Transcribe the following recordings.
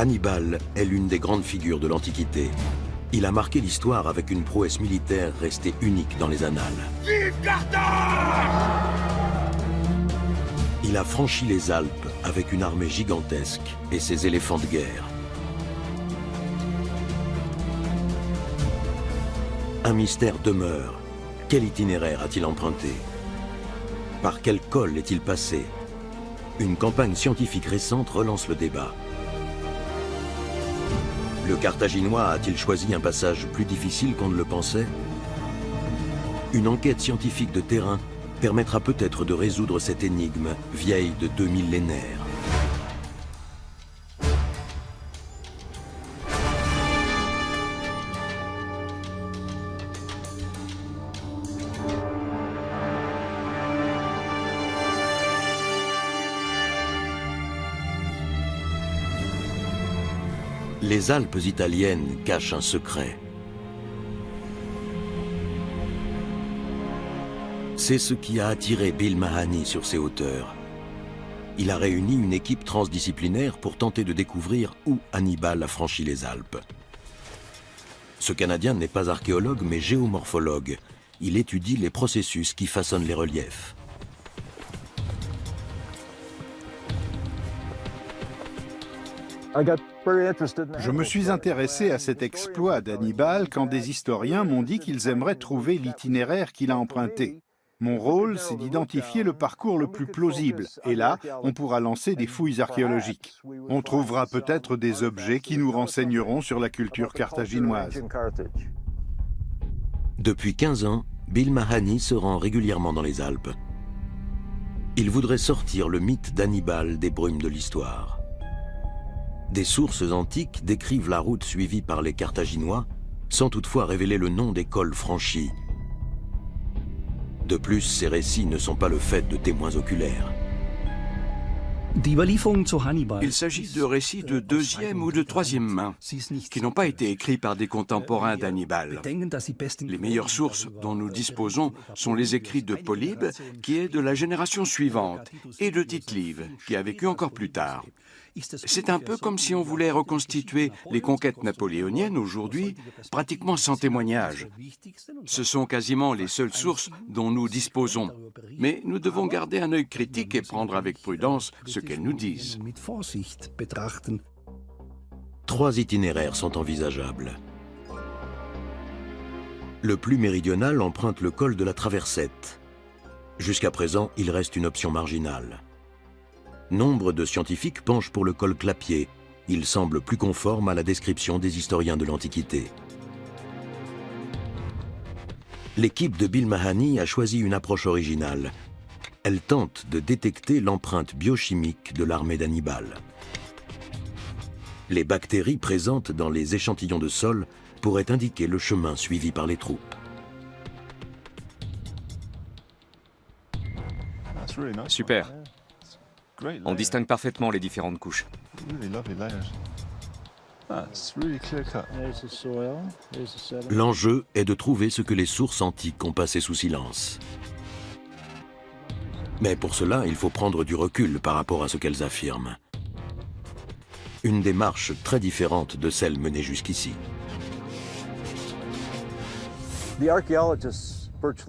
Hannibal est l'une des grandes figures de l'Antiquité. Il a marqué l'histoire avec une prouesse militaire restée unique dans les annales. Vive Carthage! Il a franchi les Alpes avec une armée gigantesque et ses éléphants de guerre. Un mystère demeure. Quel itinéraire a-t-il emprunté? Par quel col est-il passé? Une campagne scientifique récente relance le débat. Le Carthaginois a-t-il choisi un passage plus difficile qu'on ne le pensait? Une enquête scientifique de terrain permettra peut-être de résoudre cette énigme vieille de 2 millénaires. Les Alpes italiennes cachent un secret. C'est ce qui a attiré Bill Mahany sur ces hauteurs. Il a réuni une équipe transdisciplinaire pour tenter de découvrir où Hannibal a franchi les Alpes. Ce Canadien n'est pas archéologue mais géomorphologue. Il étudie les processus qui façonnent les reliefs. Je me suis intéressé à cet exploit d'Hannibal quand des historiens m'ont dit qu'ils aimeraient trouver l'itinéraire qu'il a emprunté. Mon rôle, c'est d'identifier le parcours le plus plausible, et là, on pourra lancer des fouilles archéologiques. On trouvera peut-être des objets qui nous renseigneront sur la culture carthaginoise. Depuis 15 ans, Bill Mahany se rend régulièrement dans les Alpes. Il voudrait sortir le mythe d'Hannibal des brumes de l'histoire. Des sources antiques décrivent la route suivie par les Carthaginois, sans toutefois révéler le nom des cols franchis. De plus, ces récits ne sont pas le fait de témoins oculaires. Il s'agit de récits de deuxième ou de troisième main, qui n'ont pas été écrits par des contemporains d'Hannibal. Les meilleures sources dont nous disposons sont les écrits de Polybe, qui est de la génération suivante, et de Tite-Live, qui a vécu encore plus tard. C'est un peu comme si on voulait reconstituer les conquêtes napoléoniennes aujourd'hui, pratiquement sans témoignage. Ce sont quasiment les seules sources dont nous disposons. Mais nous devons garder un œil critique et prendre avec prudence ce qu'elles nous disent. 3 itinéraires sont envisageables. Le plus méridional emprunte le col de la Traversette. Jusqu'à présent, il reste une option marginale. Nombre de scientifiques penchent pour le col Clapier. Il semble plus conforme à la description des historiens de l'Antiquité. L'équipe de Bill Mahany a choisi une approche originale. Elle tente de détecter l'empreinte biochimique de l'armée d'Hannibal. Les bactéries présentes dans les échantillons de sol pourraient indiquer le chemin suivi par les troupes. Super. On distingue parfaitement les différentes couches. L'enjeu est de trouver ce que les sources antiques ont passé sous silence. Mais pour cela, il faut prendre du recul par rapport à ce qu'elles affirment. Une démarche très différente de celle menée jusqu'ici.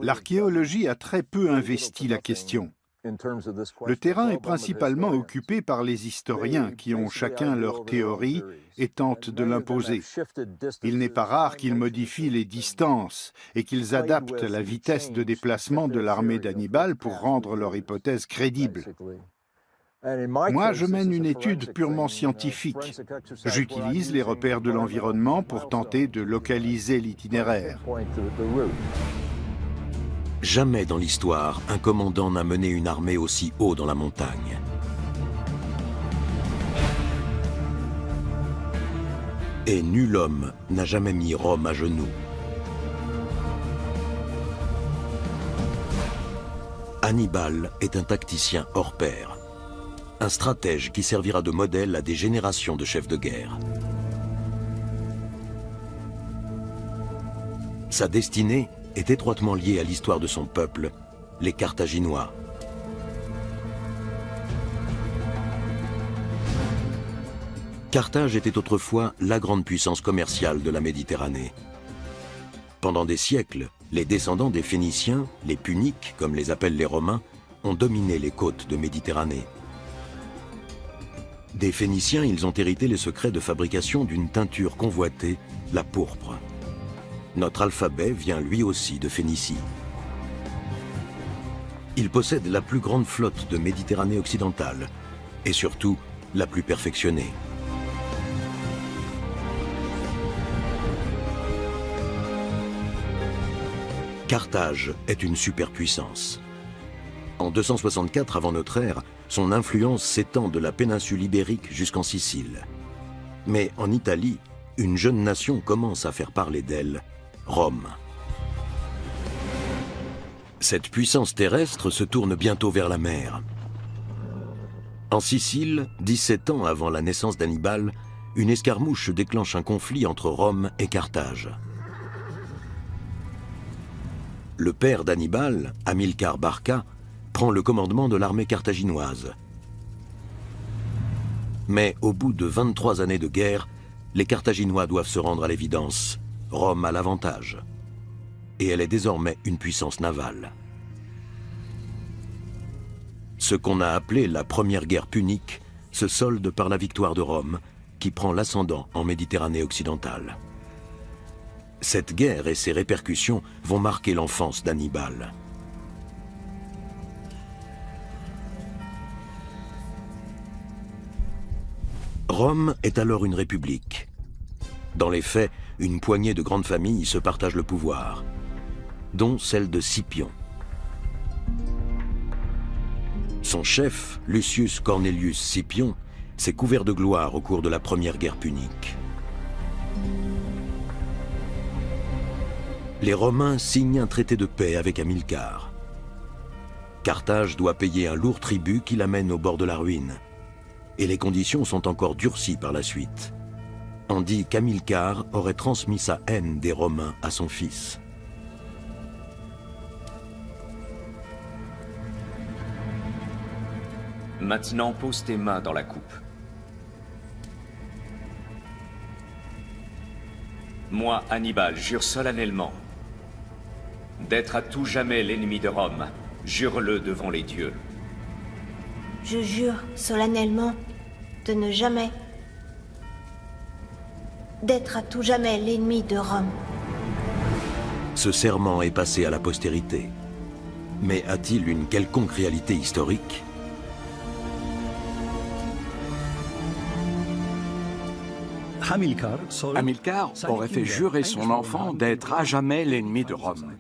L'archéologie a très peu investi la question. Le terrain est principalement occupé par les historiens qui ont chacun leur théorie et tentent de l'imposer. Il n'est pas rare qu'ils modifient les distances et qu'ils adaptent la vitesse de déplacement de l'armée d'Hannibal pour rendre leur hypothèse crédible. Moi, je mène une étude purement scientifique. J'utilise les repères de l'environnement pour tenter de localiser l'itinéraire. Jamais dans l'histoire, un commandant n'a mené une armée aussi haut dans la montagne. Et nul homme n'a jamais mis Rome à genoux. Hannibal est un tacticien hors pair. Un stratège qui servira de modèle à des générations de chefs de guerre. Sa destinée est étroitement liée à l'histoire de son peuple, les Carthaginois. Carthage était autrefois la grande puissance commerciale de la Méditerranée. Pendant des siècles, les descendants des Phéniciens, les Puniques, comme les appellent les Romains, ont dominé les côtes de Méditerranée. Des Phéniciens, ils ont hérité les secrets de fabrication d'une teinture convoitée, la pourpre. Notre alphabet vient lui aussi de Phénicie. Ils possèdent la plus grande flotte de Méditerranée occidentale, et surtout la plus perfectionnée. Carthage est une superpuissance. En 264 avant notre ère, son influence s'étend de la péninsule ibérique jusqu'en Sicile. Mais en Italie, une jeune nation commence à faire parler d'elle, Rome. Cette puissance terrestre se tourne bientôt vers la mer. En Sicile, 17 ans avant la naissance d'Hannibal, une escarmouche déclenche un conflit entre Rome et Carthage. Le père d'Hannibal, Hamilcar Barca, prend le commandement de l'armée carthaginoise. Mais au bout de 23 années de guerre, les Carthaginois doivent se rendre à l'évidence. Rome a l'avantage. Et elle est désormais une puissance navale. Ce qu'on a appelé la première guerre punique se solde par la victoire de Rome, qui prend l'ascendant en Méditerranée occidentale. Cette guerre et ses répercussions vont marquer l'enfance d'Hannibal. Rome est alors une république. Dans les faits, une poignée de grandes familles se partagent le pouvoir, dont celle de Scipion. Son chef, Lucius Cornelius Scipion, s'est couvert de gloire au cours de la première guerre punique. Les Romains signent un traité de paix avec Hamilcar. Carthage doit payer un lourd tribut qui l'amène au bord de la ruine. Et les conditions sont encore durcies par la suite. On dit qu'Hamilcar aurait transmis sa haine des Romains à son fils. Maintenant, pose tes mains dans la coupe. Moi, Hannibal, jure solennellement d'être à tout jamais l'ennemi de Rome. Jure-le devant les dieux. Je jure solennellement de ne jamais... d'être à tout jamais l'ennemi de Rome. Ce serment est passé à la postérité. Mais a-t-il une quelconque réalité historique ? Hamilcar aurait fait jurer son enfant d'être à jamais l'ennemi de Rome.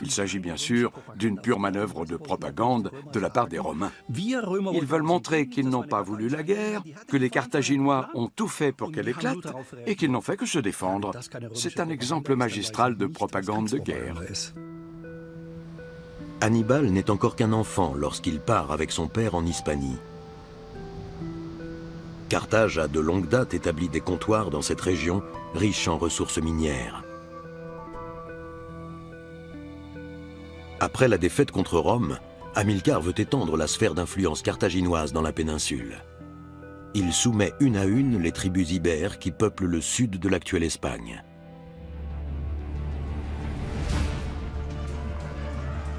Il s'agit bien sûr d'une pure manœuvre de propagande de la part des Romains. Ils veulent montrer qu'ils n'ont pas voulu la guerre, que les Carthaginois ont tout fait pour qu'elle éclate et qu'ils n'ont fait que se défendre. C'est un exemple magistral de propagande de guerre. Hannibal n'est encore qu'un enfant lorsqu'il part avec son père en Hispanie. Carthage a de longue date établi des comptoirs dans cette région, riche en ressources minières. Après la défaite contre Rome, Hamilcar veut étendre la sphère d'influence carthaginoise dans la péninsule. Il soumet une à une les tribus ibères qui peuplent le sud de l'actuelle Espagne.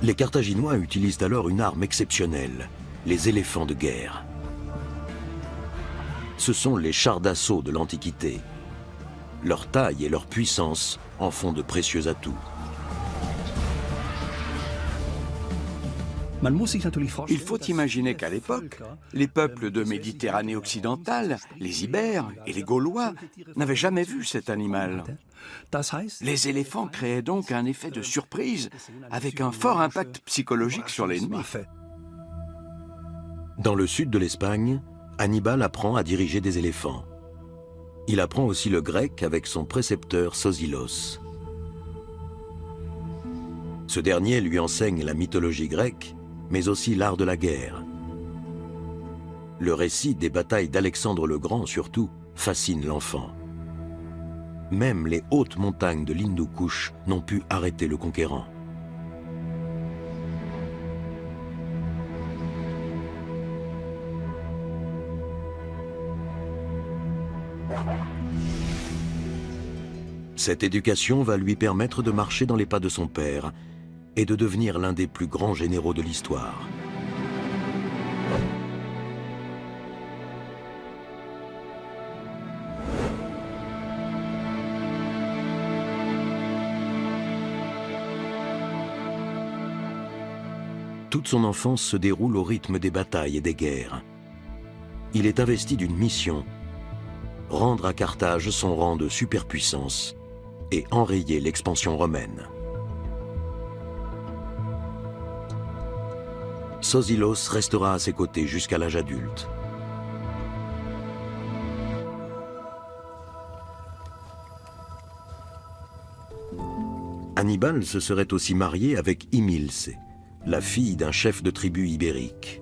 Les Carthaginois utilisent alors une arme exceptionnelle, les éléphants de guerre. Ce sont les chars d'assaut de l'Antiquité. Leur taille et leur puissance en font de précieux atouts. Il faut imaginer qu'à l'époque, les peuples de Méditerranée occidentale, les Ibères et les Gaulois, n'avaient jamais vu cet animal. Les éléphants créaient donc un effet de surprise, avec un fort impact psychologique sur l'ennemi. Dans le sud de l'Espagne, Hannibal apprend à diriger des éléphants. Il apprend aussi le grec avec son précepteur Sosilos. Ce dernier lui enseigne la mythologie grecque, mais aussi l'art de la guerre. Le récit des batailles d'Alexandre le Grand, surtout, fascine l'enfant. Même les hautes montagnes de l'Hindu-Kush n'ont pu arrêter le conquérant. Cette éducation va lui permettre de marcher dans les pas de son père et de devenir l'un des plus grands généraux de l'histoire. Toute son enfance se déroule au rythme des batailles et des guerres. Il est investi d'une mission, rendre à Carthage son rang de superpuissance et enrayer l'expansion romaine. Sosilos restera à ses côtés jusqu'à l'âge adulte. Hannibal se serait aussi marié avec Imilce, la fille d'un chef de tribu ibérique.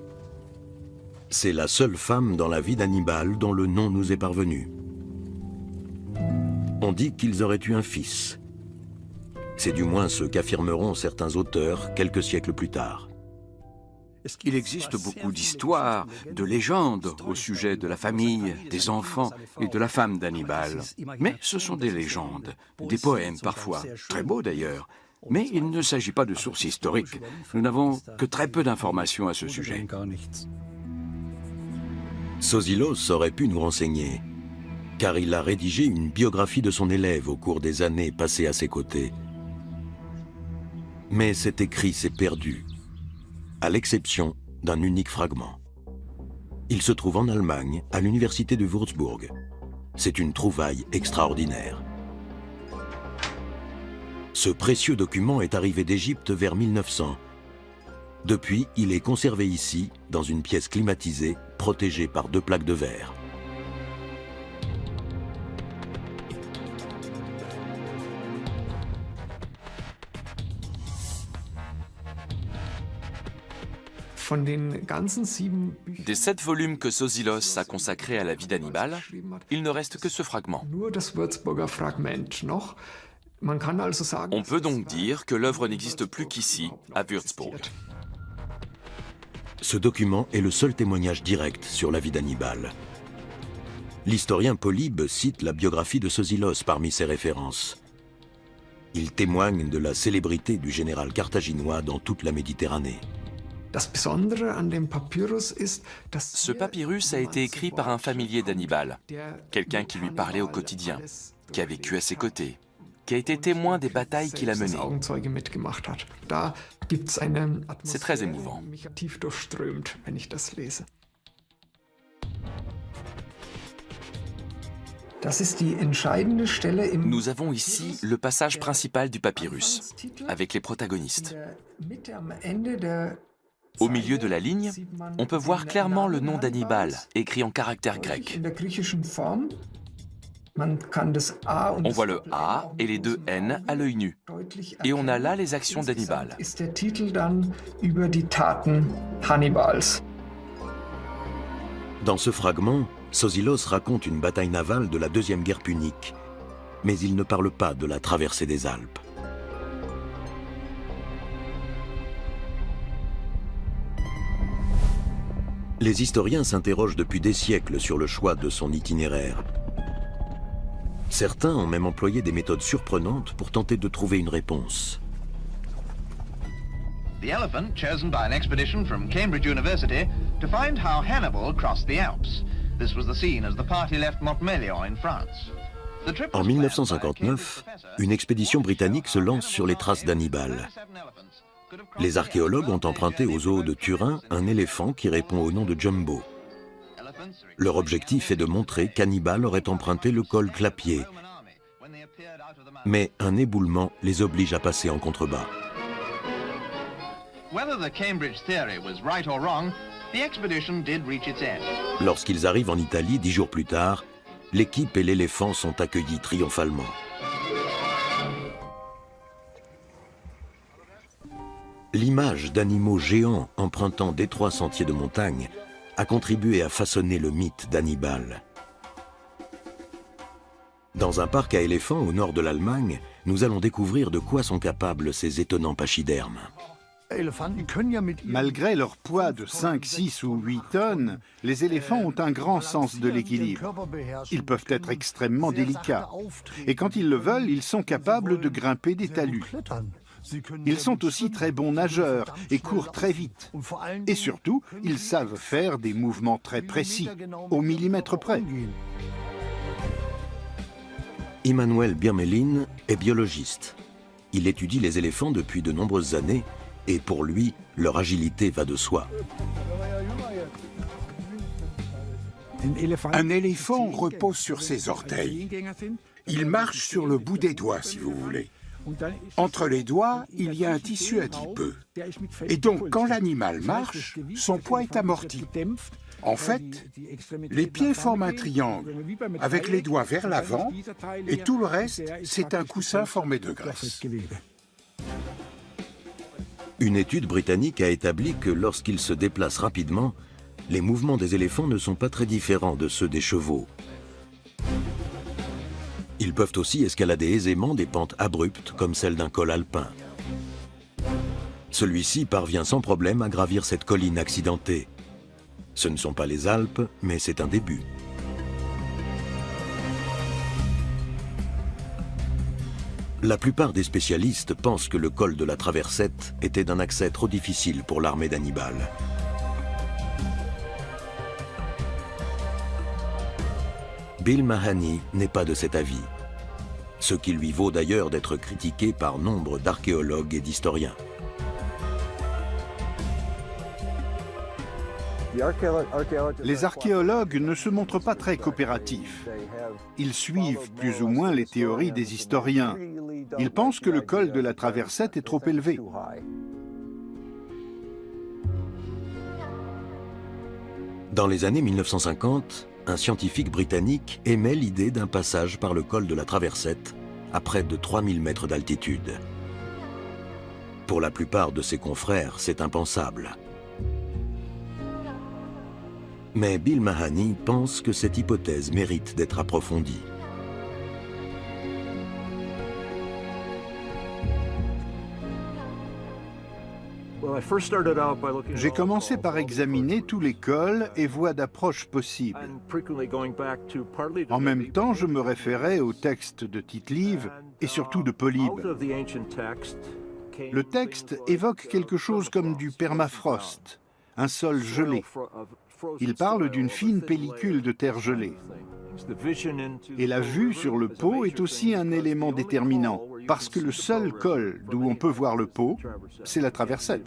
C'est la seule femme dans la vie d'Hannibal dont le nom nous est parvenu. On dit qu'ils auraient eu un fils. C'est du moins ce qu'affirmeront certains auteurs quelques siècles plus tard. Il existe beaucoup d'histoires, de légendes au sujet de la famille, des enfants et de la femme d'Hannibal. Mais ce sont des légendes, des poèmes parfois, très beaux d'ailleurs. Mais il ne s'agit pas de sources historiques. Nous n'avons que très peu d'informations à ce sujet. Sosilos aurait pu nous renseigner, car il a rédigé une biographie de son élève au cours des années passées à ses côtés. Mais cet écrit s'est perdu, à l'exception d'un unique fragment. Il se trouve en Allemagne, à l'université de Würzburg. C'est une trouvaille extraordinaire. Ce précieux document est arrivé d'Égypte vers 1900. Depuis, il est conservé ici, dans une pièce climatisée, protégée par 2 plaques de verre. Des 7 volumes que Sosilos a consacrés à la vie d'Hannibal, il ne reste que ce fragment. On peut donc dire que l'œuvre n'existe plus qu'ici, à Würzburg. Ce document est le seul témoignage direct sur la vie d'Hannibal. L'historien Polybe cite la biographie de Sosilos parmi ses références. Il témoigne de la célébrité du général carthaginois dans toute la Méditerranée. Ce papyrus a été écrit par un familier d'Hannibal, quelqu'un qui lui parlait au quotidien, qui a vécu à ses côtés, qui a été témoin des batailles qu'il a menées. C'est très émouvant. Nous avons ici le passage principal du papyrus, avec les protagonistes. Au milieu de la ligne, on peut voir clairement le nom d'Hannibal, écrit en caractères grecs. On voit le A et les 2 N à l'œil nu. Et on a là les actions d'Hannibal. Dans ce fragment, Sosilos raconte une bataille navale de la Deuxième Guerre punique, mais il ne parle pas de la traversée des Alpes. Les historiens s'interrogent depuis des siècles sur le choix de son itinéraire. Certains ont même employé des méthodes surprenantes pour tenter de trouver une réponse. The elephant chosen by an expedition from Cambridge University to find how Hannibal crossed the Alps. This was the scene as the party left Montmélian in France. En 1959, une expédition britannique se lance sur les traces d'Hannibal. Les archéologues ont emprunté au zoo de Turin un éléphant qui répond au nom de Jumbo. Leur objectif est de montrer qu'Hannibal aurait emprunté le col Clapier. Mais un éboulement les oblige à passer en contrebas. Lorsqu'ils arrivent en Italie 10 jours plus tard, l'équipe et l'éléphant sont accueillis triomphalement. L'image d'animaux géants empruntant d'étroits sentiers de montagne a contribué à façonner le mythe d'Hannibal. Dans un parc à éléphants au nord de l'Allemagne, nous allons découvrir de quoi sont capables ces étonnants pachydermes. Malgré leur poids de 5, 6 ou 8 tonnes, les éléphants ont un grand sens de l'équilibre. Ils peuvent être extrêmement délicats. Et quand ils le veulent, ils sont capables de grimper des talus. Ils sont aussi très bons nageurs et courent très vite. Et surtout, ils savent faire des mouvements très précis, au millimètre près. Immanuel Birmelin est biologiste. Il étudie les éléphants depuis de nombreuses années et pour lui, leur agilité va de soi. Un éléphant repose sur ses orteils. Il marche sur le bout des doigts, si vous voulez. Entre les doigts, il y a un tissu adipeux. Et donc, quand l'animal marche, son poids est amorti. En fait, les pieds forment un triangle, avec les doigts vers l'avant, et tout le reste, c'est un coussin formé de graisse. Une étude britannique a établi que lorsqu'ils se déplacent rapidement, les mouvements des éléphants ne sont pas très différents de ceux des chevaux. Ils peuvent aussi escalader aisément des pentes abruptes comme celle d'un col alpin. Celui-ci parvient sans problème à gravir cette colline accidentée. Ce ne sont pas les Alpes, mais c'est un début. La plupart des spécialistes pensent que le col de la Traversette était d'un accès trop difficile pour l'armée d'Hannibal. Bill Mahany n'est pas de cet avis, ce qui lui vaut d'ailleurs d'être critiqué par nombre d'archéologues et d'historiens. Les archéologues ne se montrent pas très coopératifs. Ils suivent plus ou moins les théories des historiens. Ils pensent que le col de la Traversette est trop élevé. Dans les années 1950, un scientifique britannique émet l'idée d'un passage par le col de la Traversette à près de 3000 mètres d'altitude. Pour la plupart de ses confrères, c'est impensable. Mais Bill Mahany pense que cette hypothèse mérite d'être approfondie. J'ai commencé par examiner tous les cols et voies d'approche possibles. En même temps, je me référais aux textes de Tite-Live et surtout de Polybe. Le texte évoque quelque chose comme du permafrost, un sol gelé. Il parle d'une fine pellicule de terre gelée. Et la vue sur le pot est aussi un élément déterminant, parce que le seul col d'où on peut voir le pot, c'est la Traversette.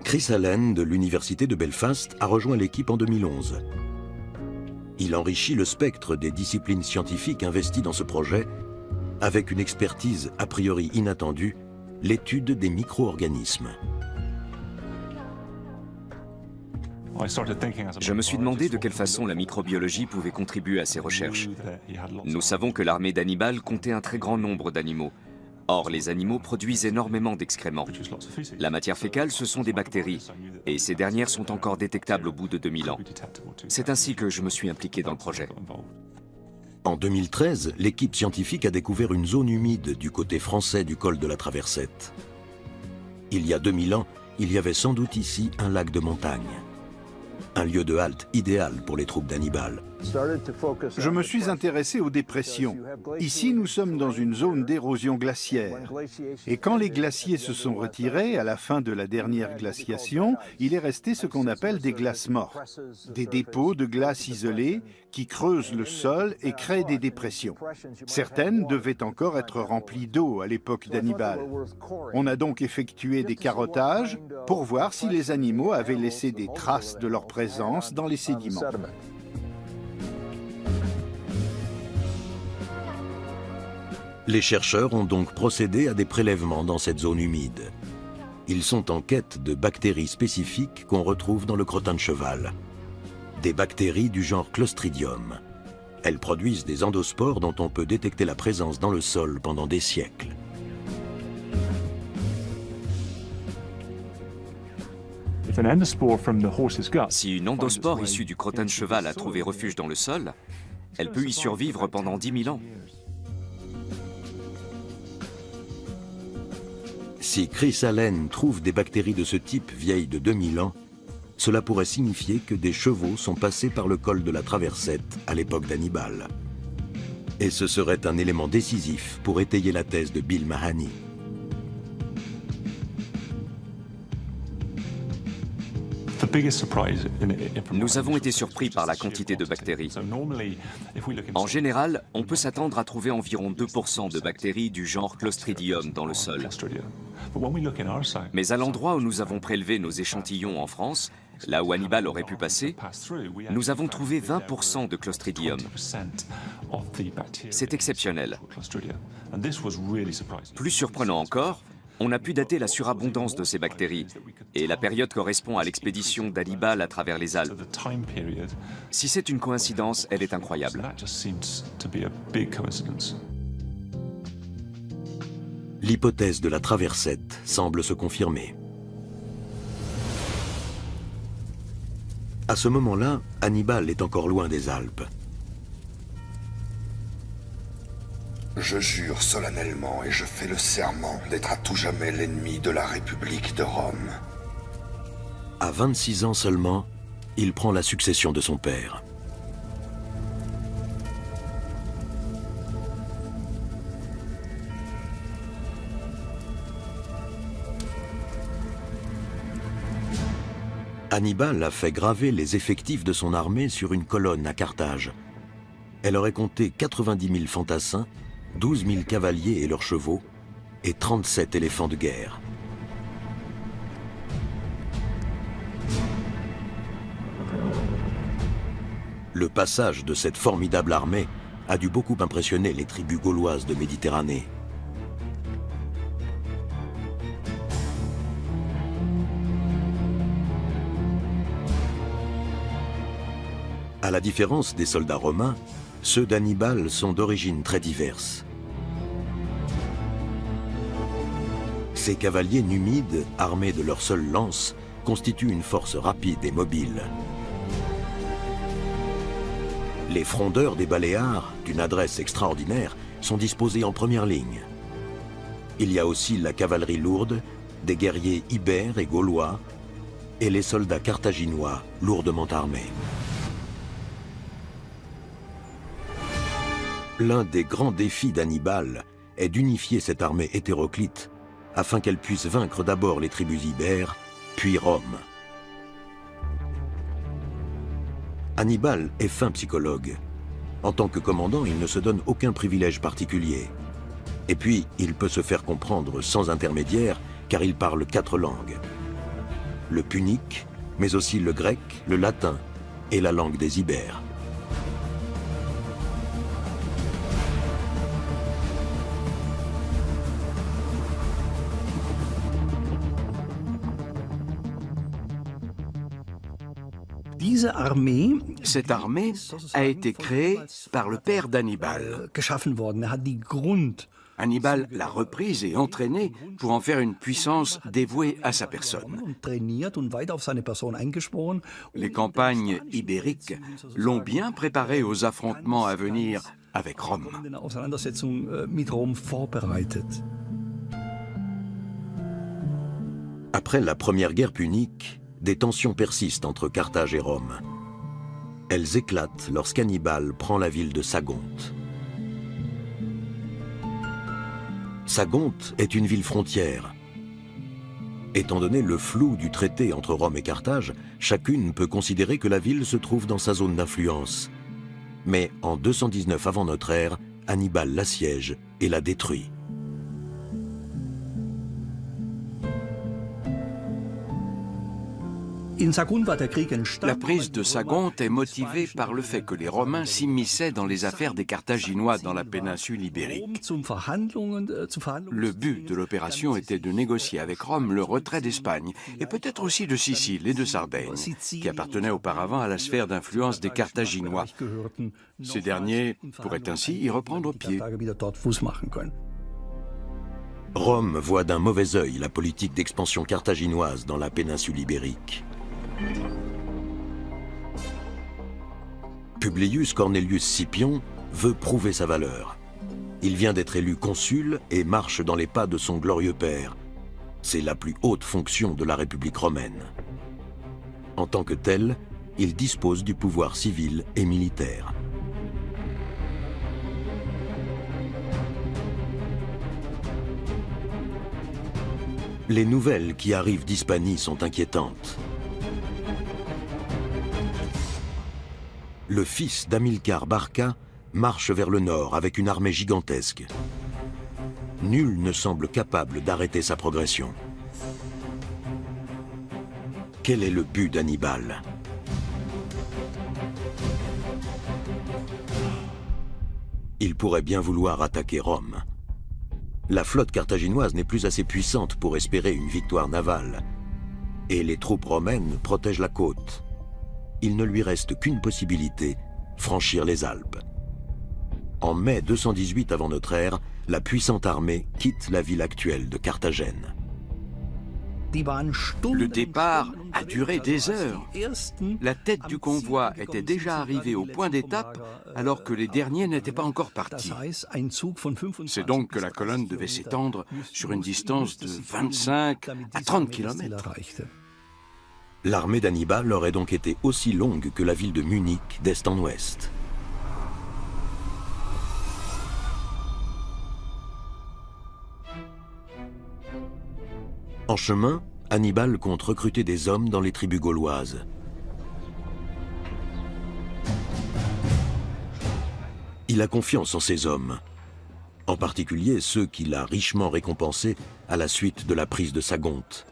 Chris Allen de l'Université de Belfast a rejoint l'équipe en 2011. Il enrichit le spectre des disciplines scientifiques investies dans ce projet avec une expertise a priori inattendue, l'étude des micro-organismes. Je me suis demandé de quelle façon la microbiologie pouvait contribuer à ces recherches. Nous savons que l'armée d'Hannibal comptait un très grand nombre d'animaux. Or, les animaux produisent énormément d'excréments. La matière fécale, ce sont des bactéries, et ces dernières sont encore détectables au bout de 2000 ans. C'est ainsi que je me suis impliqué dans le projet. En 2013, l'équipe scientifique a découvert une zone humide du côté français du col de la Traversette. Il y a 2000 ans, il y avait sans doute ici un lac de montagne. Un lieu de halte idéal pour les troupes d'Hannibal. Je me suis intéressé aux dépressions. Ici, nous sommes dans une zone d'érosion glaciaire. Et quand les glaciers se sont retirés, à la fin de la dernière glaciation, il est resté ce qu'on appelle des glaces mortes. Des dépôts de glace isolés qui creusent le sol et créent des dépressions. Certaines devaient encore être remplies d'eau à l'époque d'Hannibal. On a donc effectué des carottages pour voir si les animaux avaient laissé des traces de leur présence dans les sédiments. Les chercheurs ont donc procédé à des prélèvements dans cette zone humide. Ils sont en quête de bactéries spécifiques qu'on retrouve dans le crottin de cheval. Des bactéries du genre Clostridium. Elles produisent des endospores dont on peut détecter la présence dans le sol pendant des siècles. Si une endospore issue du crottin de cheval a trouvé refuge dans le sol, elle peut y survivre pendant 10 000 ans. Si Chris Allen trouve des bactéries de ce type vieilles de 2000 ans, cela pourrait signifier que des chevaux sont passés par le col de la Traversette à l'époque d'Hannibal. Et ce serait un élément décisif pour étayer la thèse de Bill Mahany. Nous avons été surpris par la quantité de bactéries. En général, on peut s'attendre à trouver environ 2% de bactéries du genre Clostridium dans le sol. Mais à l'endroit où nous avons prélevé nos échantillons en France, là où Hannibal aurait pu passer, nous avons trouvé 20% de Clostridium. C'est exceptionnel. Plus surprenant encore, on a pu dater la surabondance de ces bactéries, et la période correspond à l'expédition d'Hannibal à travers les Alpes. Si c'est une coïncidence, elle est incroyable. L'hypothèse de la Traversette semble se confirmer. À ce moment-là, Hannibal est encore loin des Alpes. Je jure solennellement et je fais le serment d'être à tout jamais l'ennemi de la République de Rome. À 26 ans seulement, il prend la succession de son père. Hannibal a fait graver les effectifs de son armée sur une colonne à Carthage. Elle aurait compté 90 000 fantassins, 12 000 cavaliers et leurs chevaux, et 37 éléphants de guerre. Le passage de cette formidable armée a dû beaucoup impressionner les tribus gauloises de Méditerranée. À la différence des soldats romains, ceux d'Hannibal sont d'origine très diverses. Ces cavaliers numides, armés de leur seule lance, constituent une force rapide et mobile. Les frondeurs des Baléares, d'une adresse extraordinaire, sont disposés en première ligne. Il y a aussi la cavalerie lourde, des guerriers ibères et gaulois, et les soldats carthaginois lourdement armés. L'un des grands défis d'Hannibal est d'unifier cette armée hétéroclite afin qu'elle puisse vaincre d'abord les tribus ibères, puis Rome. Hannibal est fin psychologue. En tant que commandant, il ne se donne aucun privilège particulier. Et puis, il peut se faire comprendre sans intermédiaire car il parle 4 langues. Le punique, mais aussi le grec, le latin et la langue des ibères. Cette armée a été créée par le père d'Hannibal. Hannibal l'a reprise et entraînée pour en faire une puissance dévouée à sa personne. Les campagnes ibériques l'ont bien préparé aux affrontements à venir avec Rome. Après la première guerre punique, des tensions persistent entre Carthage et Rome. Elles éclatent lorsqu'Hannibal prend la ville de Sagonte. Sagonte est une ville frontière. Étant donné le flou du traité entre Rome et Carthage, chacune peut considérer que la ville se trouve dans sa zone d'influence. Mais en 219 avant notre ère, Hannibal l'assiège et la détruit. La prise de Sagonte est motivée par le fait que les Romains s'immisçaient dans les affaires des Carthaginois dans la péninsule ibérique. Le but de l'opération était de négocier avec Rome le retrait d'Espagne et peut-être aussi de Sicile et de Sardaigne, qui appartenaient auparavant à la sphère d'influence des Carthaginois. Ces derniers pourraient ainsi y reprendre pied. Rome voit d'un mauvais œil la politique d'expansion carthaginoise dans la péninsule ibérique. Publius Cornelius Scipion veut prouver sa valeur. Il vient d'être élu consul et marche dans les pas de son glorieux père. C'est la plus haute fonction de la République romaine. En tant que tel, il dispose du pouvoir civil et militaire. Les nouvelles qui arrivent d'Hispanie sont inquiétantes. Le fils d'Hamilcar Barca marche vers le nord avec une armée gigantesque. Nul ne semble capable d'arrêter sa progression. Quel est le but d'Hannibal? Il pourrait bien vouloir attaquer Rome. La flotte carthaginoise n'est plus assez puissante pour espérer une victoire navale. Et les troupes romaines protègent la côte. Il ne lui reste qu'une possibilité, franchir les Alpes. En mai 218 avant notre ère, la puissante armée quitte la ville actuelle de Carthagène. Le départ a duré des heures. La tête du convoi était déjà arrivée au point d'étape alors que les derniers n'étaient pas encore partis. C'est donc que la colonne devait s'étendre sur une distance de 25 à 30 km. L'armée d'Hannibal aurait donc été aussi longue que la ville de Munich d'est en ouest. En chemin, Hannibal compte recruter des hommes dans les tribus gauloises. Il a confiance en ses hommes, en particulier ceux qu'il a richement récompensés à la suite de la prise de Sagonte.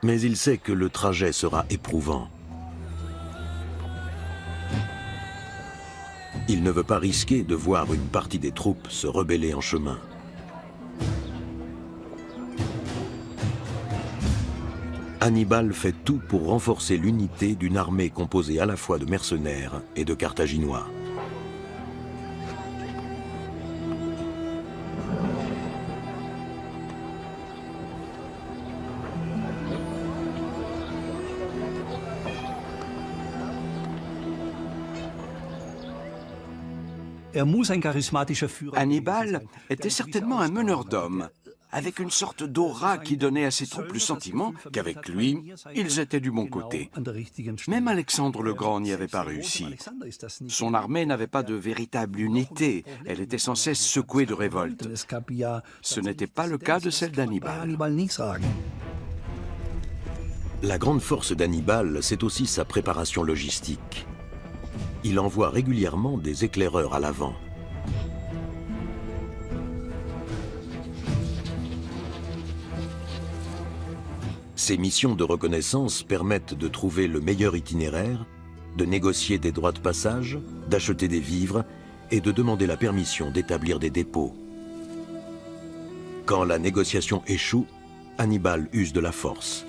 Mais il sait que le trajet sera éprouvant. Il ne veut pas risquer de voir une partie des troupes se rebeller en chemin. Hannibal fait tout pour renforcer l'unité d'une armée composée à la fois de mercenaires et de Carthaginois. Hannibal était certainement un meneur d'hommes, avec une sorte d'aura qui donnait à ses troupes le sentiment qu'avec lui, ils étaient du bon côté. Même Alexandre le Grand n'y avait pas réussi. Son armée n'avait pas de véritable unité, elle était sans cesse secouée de révolte. Ce n'était pas le cas de celle d'Hannibal. La grande force d'Hannibal, c'est aussi sa préparation logistique. Il envoie régulièrement des éclaireurs à l'avant. Ces missions de reconnaissance permettent de trouver le meilleur itinéraire, de négocier des droits de passage, d'acheter des vivres et de demander la permission d'établir des dépôts. Quand la négociation échoue, Hannibal use de la force.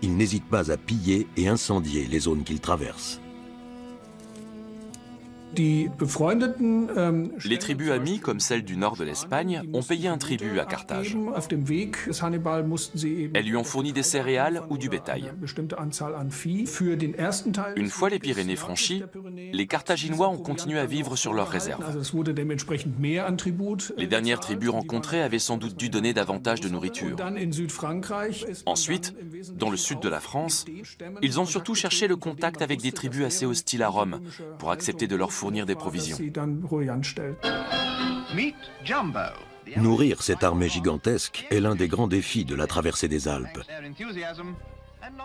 Il n'hésite pas à piller et incendier les zones qu'il traverse. Les tribus amies, comme celle du nord de l'Espagne, ont payé un tribut à Carthage. Elles lui ont fourni des céréales ou du bétail. Une fois les Pyrénées franchies, les Carthaginois ont continué à vivre sur leurs réserves. Les dernières tribus rencontrées avaient sans doute dû donner davantage de nourriture. Ensuite, dans le sud de la France, ils ont surtout cherché le contact avec des tribus assez hostiles à Rome pour accepter de leur fournir des provisions. Nourrir cette armée gigantesque est l'un des grands défis de la traversée des Alpes.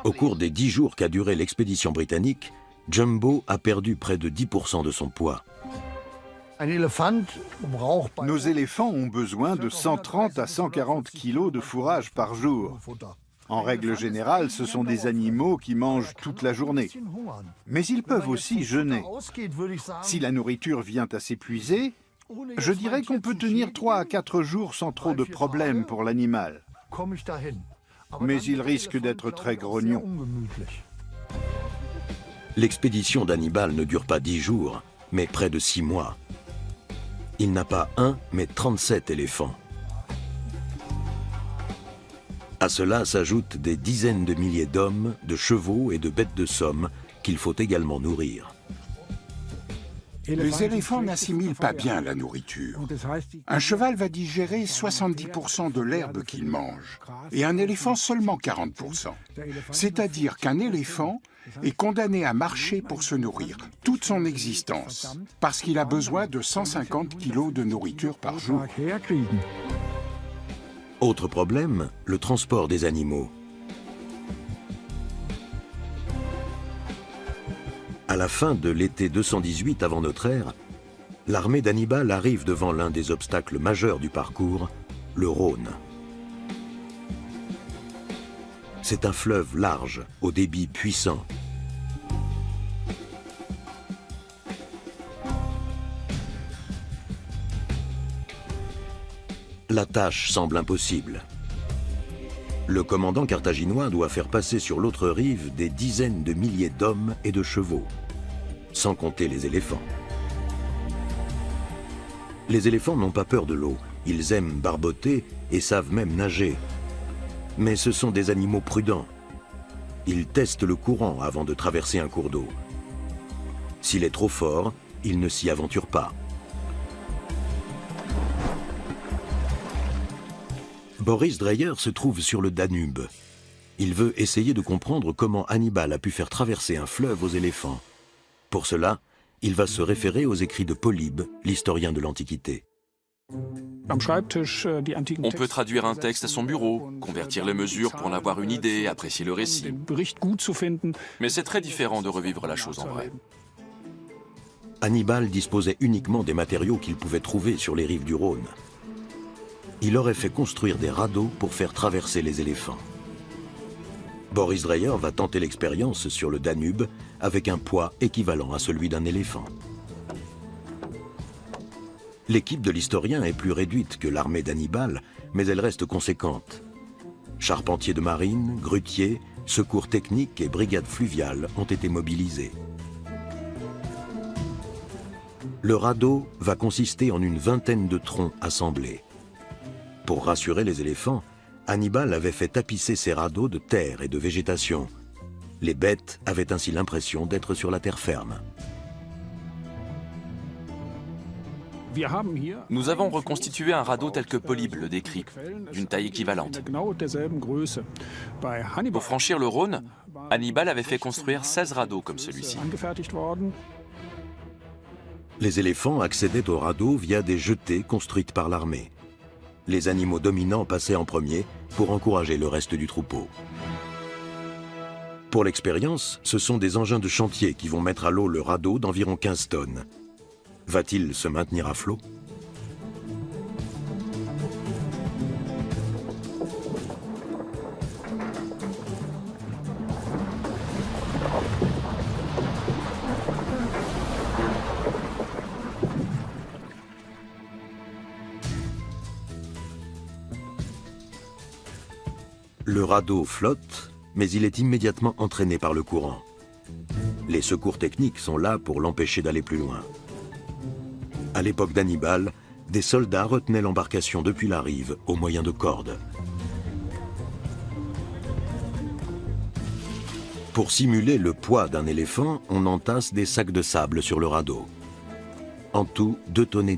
Au cours des 10 jours qu'a duré l'expédition britannique, Jumbo a perdu près de 10% de son poids. Nos éléphants ont besoin de 130 à 140 kilos de fourrage par jour. En règle générale, ce sont des animaux qui mangent toute la journée. Mais ils peuvent aussi jeûner. Si la nourriture vient à s'épuiser, je dirais qu'on peut tenir 3 à 4 jours sans trop de problèmes pour l'animal. Mais il risque d'être très grognon. L'expédition d'Hannibal ne dure pas 10 jours, mais près de 6 mois. Il n'a pas un, mais 37 éléphants. À cela s'ajoutent des dizaines de milliers d'hommes, de chevaux et de bêtes de somme qu'il faut également nourrir. Les éléphants n'assimilent pas bien la nourriture. Un cheval va digérer 70% de l'herbe qu'il mange, et un éléphant seulement 40%. C'est-à-dire qu'un éléphant est condamné à marcher pour se nourrir toute son existence, parce qu'il a besoin de 150 kilos de nourriture par jour. Autre problème, le transport des animaux. À la fin de l'été 218 avant notre ère, l'armée d'Hannibal arrive devant l'un des obstacles majeurs du parcours, le Rhône. C'est un fleuve large, au débit puissant. La tâche semble impossible. Le commandant carthaginois doit faire passer sur l'autre rive des dizaines de milliers d'hommes et de chevaux, sans compter les éléphants. Les éléphants n'ont pas peur de l'eau, ils aiment barboter et savent même nager. Mais ce sont des animaux prudents. Ils testent le courant avant de traverser un cours d'eau. S'il est trop fort, ils ne s'y aventurent pas. Boris Dreyer se trouve sur le Danube. Il veut essayer de comprendre comment Hannibal a pu faire traverser un fleuve aux éléphants. Pour cela, il va se référer aux écrits de Polybe, l'historien de l'Antiquité. On peut traduire un texte à son bureau, convertir les mesures pour en avoir une idée, apprécier le récit. Mais c'est très différent de revivre la chose en vrai. Hannibal disposait uniquement des matériaux qu'il pouvait trouver sur les rives du Rhône. Il aurait fait construire des radeaux pour faire traverser les éléphants. Boris Dreyer va tenter l'expérience sur le Danube avec un poids équivalent à celui d'un éléphant. L'équipe de l'historien est plus réduite que l'armée d'Hannibal, mais elle reste conséquente. Charpentiers de marine, grutiers, secours techniques et brigades fluviales ont été mobilisés. Le radeau va consister en une vingtaine de troncs assemblés. Pour rassurer les éléphants, Hannibal avait fait tapisser ses radeaux de terre et de végétation. Les bêtes avaient ainsi l'impression d'être sur la terre ferme. Nous avons reconstitué un radeau tel que Polybe le décrit, d'une taille équivalente. Pour franchir le Rhône, Hannibal avait fait construire 16 radeaux comme celui-ci. Les éléphants accédaient au radeau via des jetées construites par l'armée. Les animaux dominants passaient en premier pour encourager le reste du troupeau. Pour l'expérience, ce sont des engins de chantier qui vont mettre à l'eau le radeau d'environ 15 tonnes. Va-t-il se maintenir à flot ? Le radeau flotte, mais il est immédiatement entraîné par le courant. Les secours techniques sont là pour l'empêcher d'aller plus loin. À l'époque d'Hannibal, des soldats retenaient l'embarcation depuis la rive au moyen de cordes. Pour simuler le poids d'un éléphant, on entasse des sacs de sable sur le radeau. En tout, 2,5 tonnes.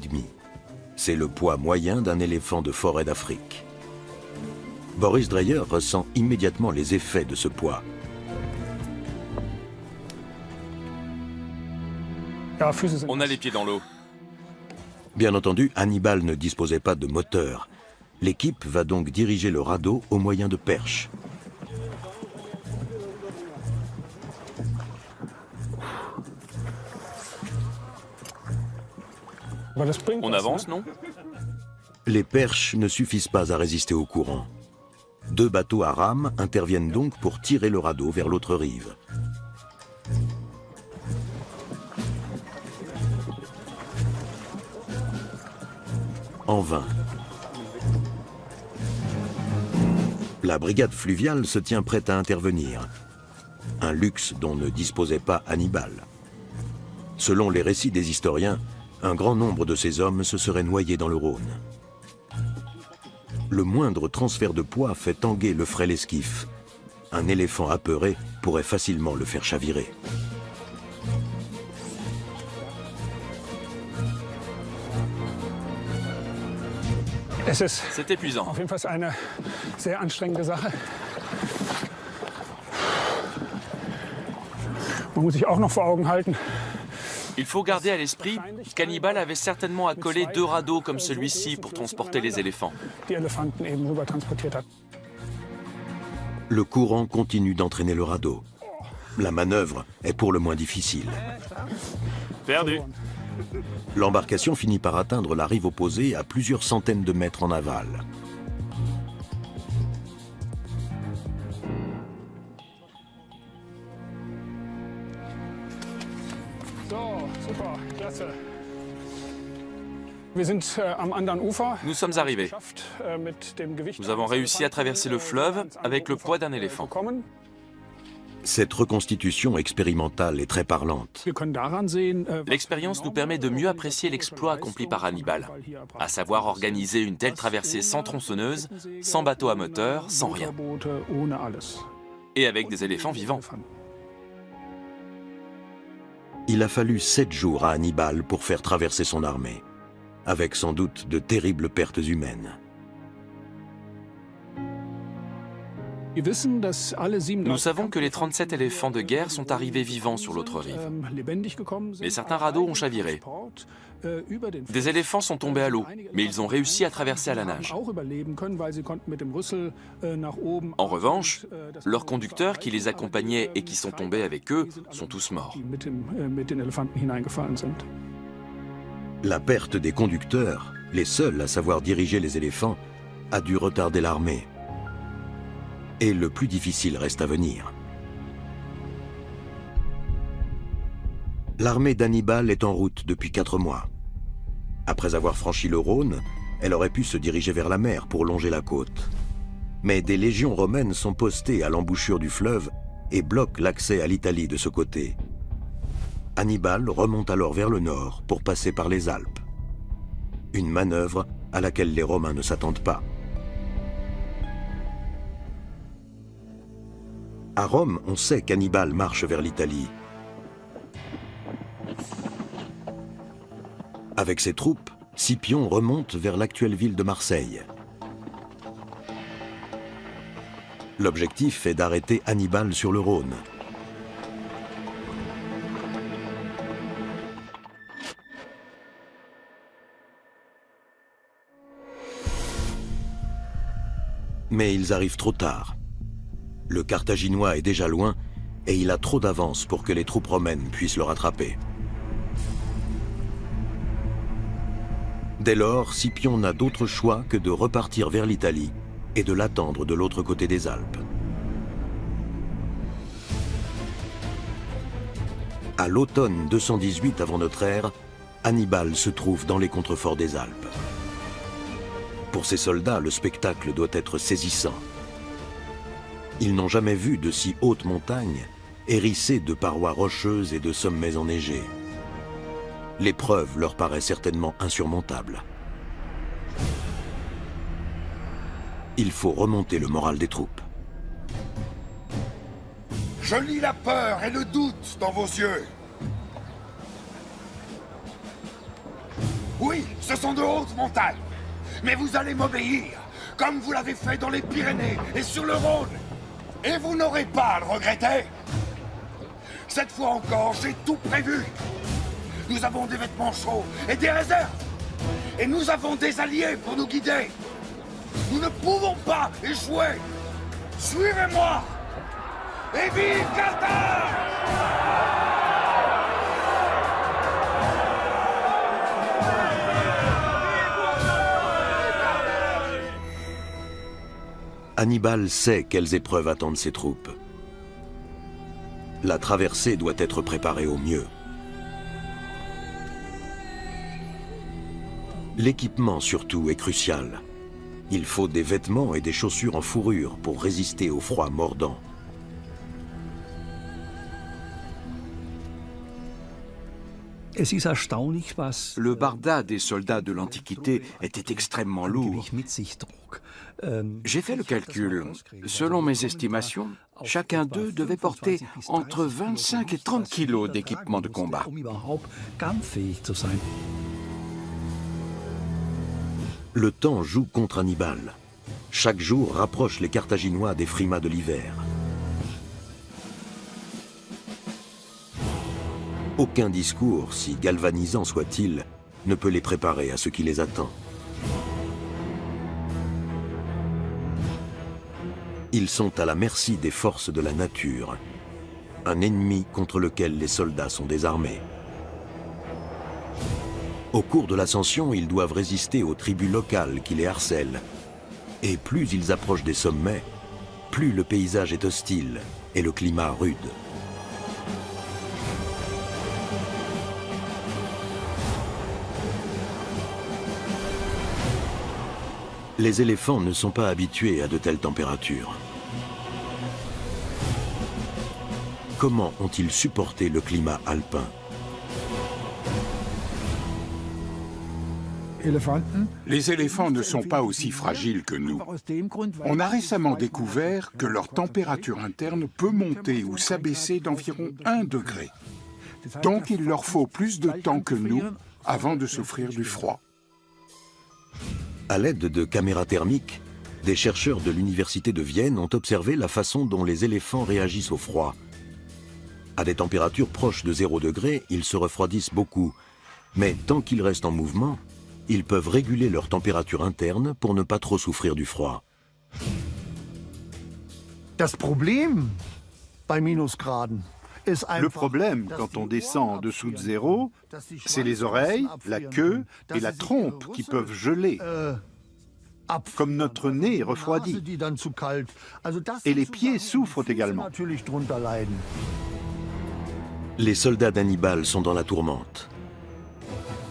C'est le poids moyen d'un éléphant de forêt d'Afrique. Boris Dreyer ressent immédiatement les effets de ce poids. On a les pieds dans l'eau. Bien entendu, Hannibal ne disposait pas de moteur. L'équipe va donc diriger le radeau au moyen de perches. On avance, non? Les perches ne suffisent pas à résister au courant. 2 bateaux à rames interviennent donc pour tirer le radeau vers l'autre rive. En vain. La brigade fluviale se tient prête à intervenir. Un luxe dont ne disposait pas Hannibal. Selon les récits des historiens, un grand nombre de ces hommes se seraient noyés dans le Rhône. Le moindre transfert de poids fait tanguer le frêle esquif. Un éléphant apeuré pourrait facilement le faire chavirer. C'est épuisant. Il faut garder à l'esprit qu'Hannibal avait certainement accolé 2 radeaux comme celui-ci pour transporter les éléphants. Le courant continue d'entraîner le radeau. La manœuvre est pour le moins difficile. Perdu. L'embarcation finit par atteindre la rive opposée à plusieurs centaines de mètres en aval. Nous sommes arrivés. Nous avons réussi à traverser le fleuve avec le poids d'un éléphant. Cette reconstitution expérimentale est très parlante. L'expérience nous permet de mieux apprécier l'exploit accompli par Hannibal, à savoir organiser une telle traversée sans tronçonneuse, sans bateau à moteur, sans rien. Et avec des éléphants vivants. Il a fallu 7 jours à Hannibal pour faire traverser son armée, avec sans doute de terribles pertes humaines. Nous savons que les 37 éléphants de guerre sont arrivés vivants sur l'autre rive. Mais certains radeaux ont chaviré. Des éléphants sont tombés à l'eau, mais ils ont réussi à traverser à la nage. En revanche, leurs conducteurs qui les accompagnaient et qui sont tombés avec eux sont tous morts. La perte des conducteurs, les seuls à savoir diriger les éléphants, a dû retarder l'armée. Et le plus difficile reste à venir. L'armée d'Hannibal est en route depuis 4 mois. Après avoir franchi le Rhône, elle aurait pu se diriger vers la mer pour longer la côte. Mais des légions romaines sont postées à l'embouchure du fleuve et bloquent l'accès à l'Italie de ce côté. Hannibal remonte alors vers le nord pour passer par les Alpes. Une manœuvre à laquelle les Romains ne s'attendent pas. À Rome, on sait qu'Hannibal marche vers l'Italie. Avec ses troupes, Scipion remonte vers l'actuelle ville de Marseille. L'objectif est d'arrêter Hannibal sur le Rhône. Mais ils arrivent trop tard. Le Carthaginois est déjà loin et il a trop d'avance pour que les troupes romaines puissent le rattraper. Dès lors, Scipion n'a d'autre choix que de repartir vers l'Italie et de l'attendre de l'autre côté des Alpes. À l'automne 218 avant notre ère, Hannibal se trouve dans les contreforts des Alpes. Pour ces soldats, le spectacle doit être saisissant. Ils n'ont jamais vu de si hautes montagnes, hérissées de parois rocheuses et de sommets enneigés. L'épreuve leur paraît certainement insurmontable. Il faut remonter le moral des troupes. Je lis la peur et le doute dans vos yeux. Oui, ce sont de hautes montagnes, mais vous allez m'obéir, comme vous l'avez fait dans les Pyrénées et sur le Rhône. Et vous n'aurez pas à le regretter. Cette fois encore, j'ai tout prévu. Nous avons des vêtements chauds et des réserves. Et nous avons des alliés pour nous guider. Nous ne pouvons pas échouer. Suivez-moi. Et vive Carthage! Hannibal sait quelles épreuves attendent ses troupes. La traversée doit être préparée au mieux. L'équipement surtout est crucial. Il faut des vêtements et des chaussures en fourrure pour résister au froid mordant. Le barda des soldats de l'Antiquité était extrêmement lourd. J'ai fait le calcul. Selon mes estimations, chacun d'eux devait porter entre 25 et 30 kilos d'équipement de combat. Le temps joue contre Hannibal. Chaque jour rapproche les Carthaginois des frimas de l'hiver. Aucun discours, si galvanisant soit-il, ne peut les préparer à ce qui les attend. Ils sont à la merci des forces de la nature, un ennemi contre lequel les soldats sont désarmés. Au cours de l'ascension, ils doivent résister aux tribus locales qui les harcèlent. Et plus ils approchent des sommets, plus le paysage est hostile et le climat rude. Les éléphants ne sont pas habitués à de telles températures. Comment ont-ils supporté le climat alpin? Les éléphants ne sont pas aussi fragiles que nous. On a récemment découvert que leur température interne peut monter ou s'abaisser d'environ 1 degré. Donc il leur faut plus de temps que nous avant de souffrir du froid. À l'aide de caméras thermiques, des chercheurs de l'université de Vienne ont observé la façon dont les éléphants réagissent au froid. À des températures proches de 0 degré, ils se refroidissent beaucoup. Mais tant qu'ils restent en mouvement, ils peuvent réguler leur température interne pour ne pas trop souffrir du froid. Le problème, quand on descend en dessous de 0, c'est les oreilles, la queue et la trompe qui peuvent geler, comme notre nez refroidi. Et les pieds souffrent également. Les soldats d'Hannibal sont dans la tourmente.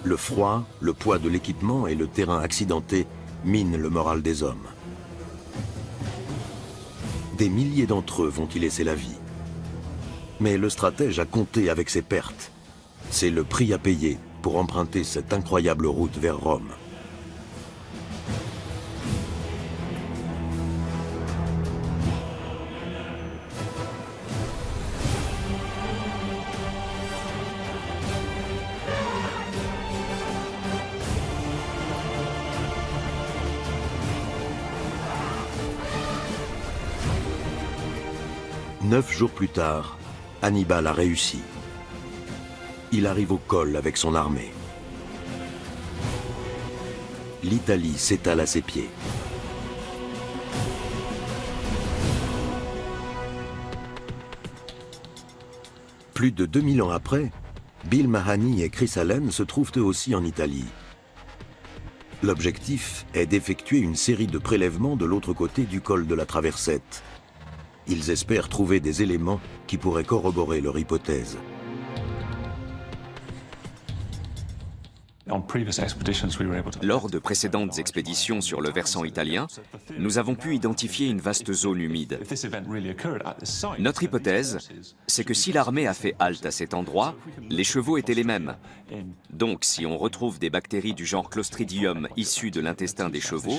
Le froid, le poids de l'équipement et le terrain accidenté minent le moral des hommes. Des milliers d'entre eux vont y laisser la vie. Mais le stratège a compté avec ses pertes. C'est le prix à payer pour emprunter cette incroyable route vers Rome. Neuf jours plus tard, Hannibal a réussi. Il arrive au col avec son armée. L'Italie s'étale à ses pieds. Plus de 2000 ans après, Bill Mahany et Chris Allen se trouvent eux aussi en Italie. L'objectif est d'effectuer une série de prélèvements de l'autre côté du col de la Traversette. Ils espèrent trouver des éléments qui pourraient corroborer leur hypothèse. Lors de précédentes expéditions sur le versant italien, nous avons pu identifier une vaste zone humide. Notre hypothèse, c'est que si l'armée a fait halte à cet endroit, les chevaux étaient les mêmes. Donc, si on retrouve des bactéries du genre Clostridium issues de l'intestin des chevaux,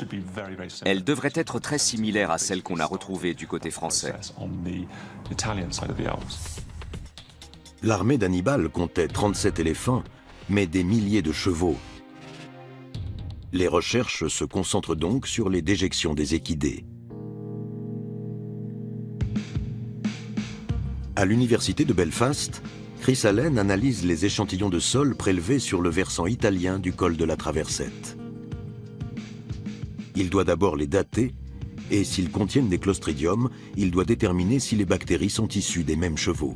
elles devraient être très similaires à celles qu'on a retrouvées du côté français. L'armée d'Hannibal comptait 37 éléphants, mais des milliers de chevaux. Les recherches se concentrent donc sur les déjections des équidés. À l'université de Belfast, Chris Allen analyse les échantillons de sol prélevés sur le versant italien du col de la Traversette. Il doit d'abord les dater, et s'ils contiennent des clostridiums, il doit déterminer si les bactéries sont issues des mêmes chevaux.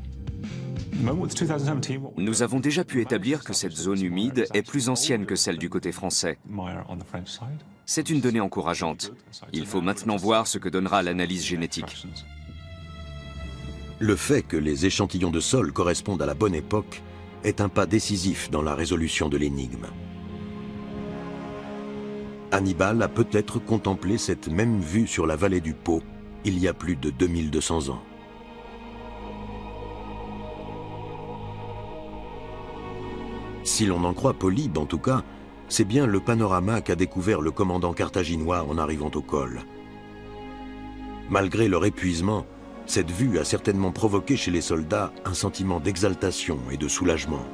Nous avons déjà pu établir que cette zone humide est plus ancienne que celle du côté français. C'est une donnée encourageante. Il faut maintenant voir ce que donnera l'analyse génétique. Le fait que les échantillons de sol correspondent à la bonne époque est un pas décisif dans la résolution de l'énigme. Hannibal a peut-être contemplé cette même vue sur la vallée du Pô il y a plus de 2200 ans. Si l'on en croit Polybe, en tout cas, c'est bien le panorama qu'a découvert le commandant carthaginois en arrivant au col. Malgré leur épuisement, cette vue a certainement provoqué chez les soldats un sentiment d'exaltation et de soulagement.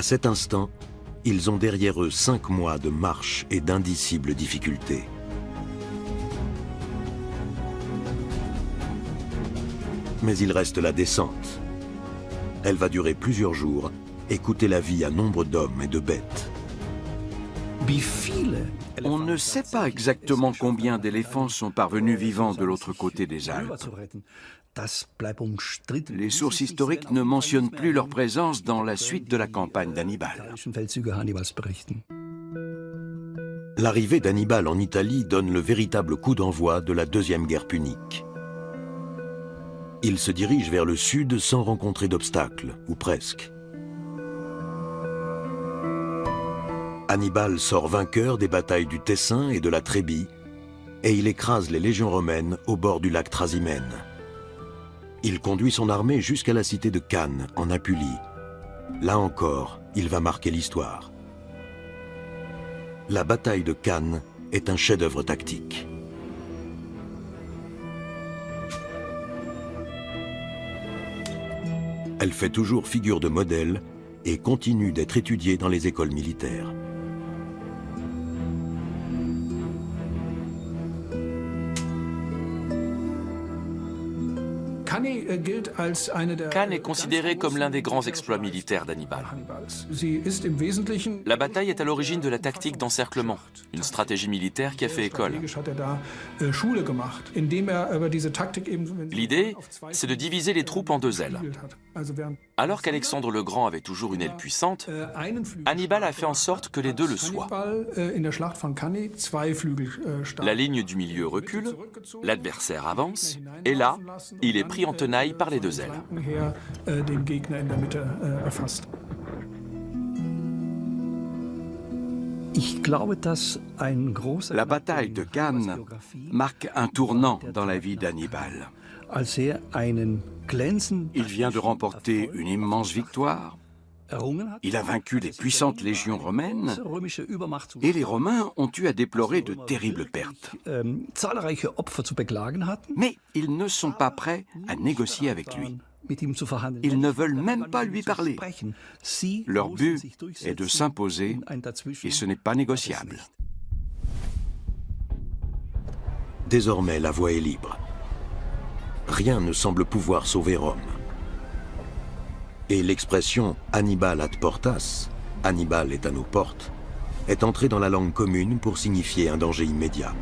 cet instant, ils ont derrière eux 5 mois de marche et d'indicibles difficultés. Mais il reste la descente. Elle va durer plusieurs jours et coûter la vie à nombre d'hommes et de bêtes. On ne sait pas exactement combien d'éléphants sont parvenus vivants de l'autre côté des Alpes. Les sources historiques ne mentionnent plus leur présence dans la suite de la campagne d'Hannibal. L'arrivée d'Hannibal en Italie donne le véritable coup d'envoi de la Deuxième Guerre punique. Il se dirige vers le sud sans rencontrer d'obstacles, ou presque. Hannibal sort vainqueur des batailles du Tessin et de la Trébie, et il écrase les légions romaines au bord du lac Trasimène. Il conduit son armée jusqu'à la cité de Cannes, en Apulie. Là encore, il va marquer l'histoire. La bataille de Cannes est un chef-d'œuvre tactique. Elle fait toujours figure de modèle et continue d'être étudiée dans les écoles militaires. Cannes est considéré comme l'un des grands exploits militaires d'Hannibal. La bataille est à l'origine de la tactique d'encerclement, une stratégie militaire qui a fait école. L'idée, c'est de diviser les troupes en 2 ailes. Alors qu'Alexandre le Grand avait toujours une aile puissante, Hannibal a fait en sorte que les 2 le soient. La ligne du milieu recule, l'adversaire avance, et là, il est pris en tenaille par les 2 ailes. La bataille de Cannes marque un tournant dans la vie d'Hannibal. Il vient de remporter une immense victoire. Il a vaincu les puissantes légions romaines et les Romains ont eu à déplorer de terribles pertes. Mais ils ne sont pas prêts à négocier avec lui. Ils ne veulent même pas lui parler. Leur but est de s'imposer et ce n'est pas négociable. Désormais, la voie est libre. Rien ne semble pouvoir sauver Rome. Et l'expression « Hannibal ad portas », « Hannibal est à nos portes », est entrée dans la langue commune pour signifier un danger immédiat.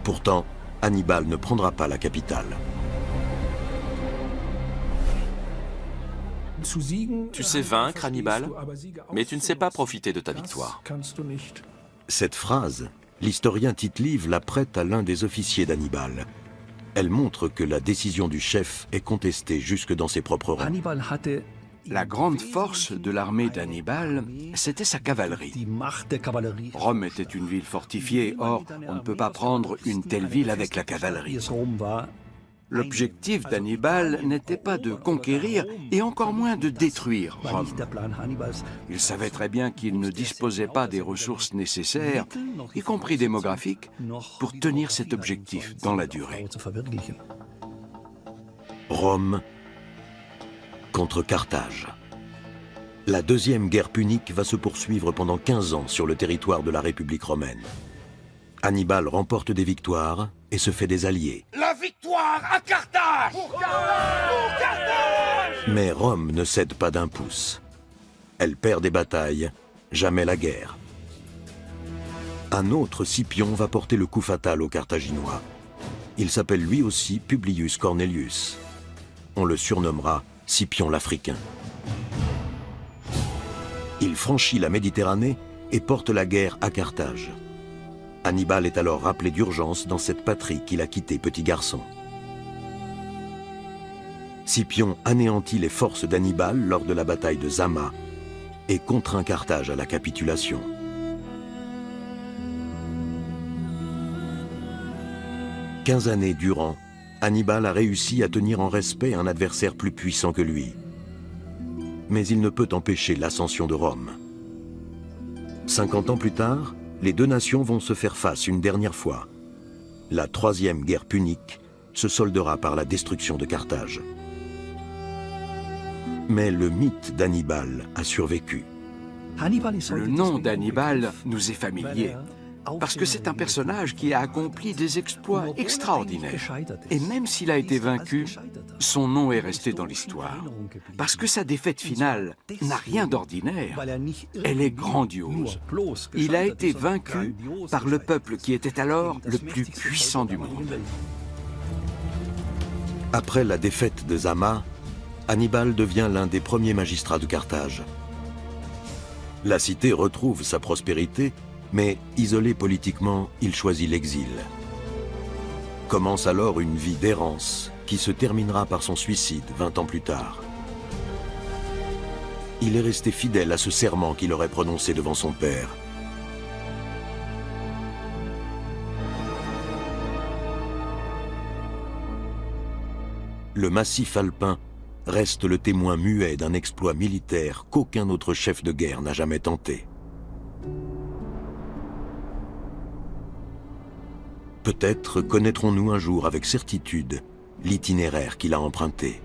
Pourtant, Hannibal ne prendra pas la capitale. Tu sais vaincre, Hannibal, mais tu ne sais pas profiter de ta victoire. Cette phrase, l'historien Tite-Live la prête à l'un des officiers d'Hannibal. Elle montre que la décision du chef est contestée jusque dans ses propres rangs. La grande force de l'armée d'Hannibal, c'était sa cavalerie. Rome était une ville fortifiée, or on ne peut pas prendre une telle ville avec la cavalerie. L'objectif d'Hannibal n'était pas de conquérir et encore moins de détruire Rome. Il savait très bien qu'il ne disposait pas des ressources nécessaires, y compris démographiques, pour tenir cet objectif dans la durée. Rome contre Carthage. La Deuxième Guerre punique va se poursuivre pendant 15 ans sur le territoire de la République romaine. Hannibal remporte des victoires et se fait des alliés. La victoire à Carthage! Pour Carthage! Mais Rome ne cède pas d'un pouce. Elle perd des batailles, jamais la guerre. Un autre Scipion va porter le coup fatal aux Carthaginois. Il s'appelle lui aussi Publius Cornelius. On le surnommera Scipion l'Africain. Il franchit la Méditerranée et porte la guerre à Carthage. Hannibal est alors rappelé d'urgence dans cette patrie qu'il a quittée petit garçon. Scipion anéantit les forces d'Hannibal lors de la bataille de Zama et contraint Carthage à la capitulation. « 15 années durant, Hannibal a réussi à tenir en respect un adversaire plus puissant que lui. Mais il ne peut empêcher l'ascension de Rome. 50 ans plus tard, les 2 nations vont se faire face une dernière fois. La Troisième Guerre punique se soldera par la destruction de Carthage. Mais le mythe d'Hannibal a survécu. Le nom d'Hannibal nous est familier, parce que c'est un personnage qui a accompli des exploits extraordinaires. Et même s'il a été vaincu, son nom est resté dans l'histoire. Parce que sa défaite finale n'a rien d'ordinaire, elle est grandiose. Il a été vaincu par le peuple qui était alors le plus puissant du monde. Après la défaite de Zama, Hannibal devient l'un des premiers magistrats de Carthage. La cité retrouve sa prospérité, mais isolé politiquement, il choisit l'exil. Commence alors une vie d'errance qui se terminera par son suicide 20 ans plus tard. Il est resté fidèle à ce serment qu'il aurait prononcé devant son père. Le massif alpin reste le témoin muet d'un exploit militaire qu'aucun autre chef de guerre n'a jamais tenté. Peut-être connaîtrons-nous un jour avec certitude l'itinéraire qu'il a emprunté.